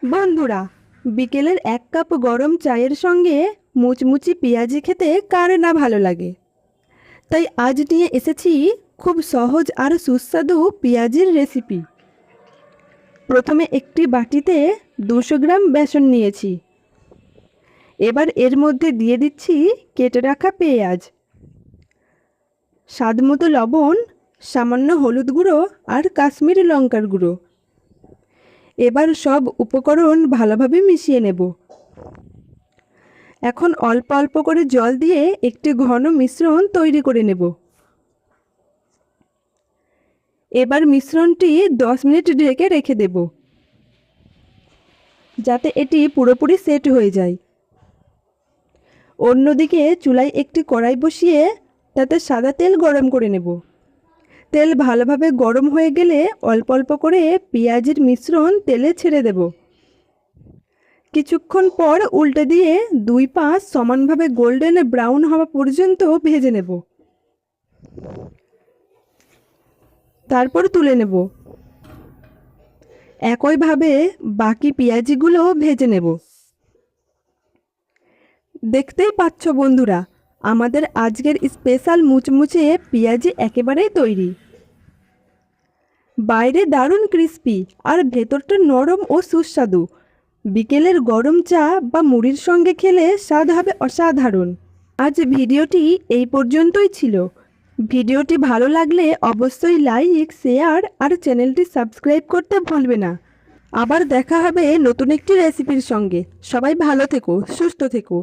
বন্ধুরা, বিকেলের এক কাপ গরম চায়ের সঙ্গে মুচমুচি পেঁয়াজি খেতে কার না ভালো লাগে। তাই আজ নিয়ে এসেছি খুব সহজ আর সুস্বাদু পেঁয়াজির রেসিপি। প্রথমে একটি বাটিতে 200 গ্রাম বেসন নিয়েছি। এবার এর মধ্যে দিয়ে দিচ্ছি কেটে রাখা পেঁয়াজ, স্বাদমতো লবণ, সামান্য হলুদ গুঁড়ো আর কাশ্মীরি লঙ্কার গুঁড়ো। এবার সব উপকরণ ভালোভাবে মিশিয়ে নেব। এখন অল্প অল্প করে জল দিয়ে একটি ঘন মিশ্রণ তৈরি করে নেব। এবার মিশ্রণটি 10 মিনিট ঢেকে রেখে দেব, যাতে এটি পুরোপুরি সেট হয়ে যায়। অন্যদিকে চুলায় একটি কড়াই বসিয়ে তাতে সাদা তেল গরম করে নেব। তেল ভালোভাবে গরম হয়ে গেলে অল্প অল্প করে পেঁয়াজের মিশ্রণ তেলে ছেড়ে দেব। কিছুক্ষণ পর উল্টে দিয়ে 2 পাশ সমানভাবে গোল্ডেন ব্রাউন হওয়া পর্যন্ত ভেজে নেব। তারপর তুলে নেব। একইভাবে বাকি পেঁয়াজিগুলো ভেজে নেব। দেখতেই পাচ্ছ বন্ধুরা, আমাদের আজকের স্পেশাল মুচমুচে পেঁয়াজি একেবারেই তৈরি। বাইরে দারুণ ক্রিস্পি আর ভেতরটা নরম ও সুস্বাদু। বিকেলের গরম চা বা মুড়ির সঙ্গে খেলে স্বাদ হবে অসাধারণ। আজ ভিডিওটি এই পর্যন্তই ছিল। ভিডিওটি ভালো লাগলে অবশ্যই লাইক, শেয়ার আর চ্যানেলটি সাবস্ক্রাইব করতে ভুলবে না। আবার দেখা হবে নতুন একটি রেসিপির সঙ্গে। সবাই ভালো থেকো, সুস্থ থেকো।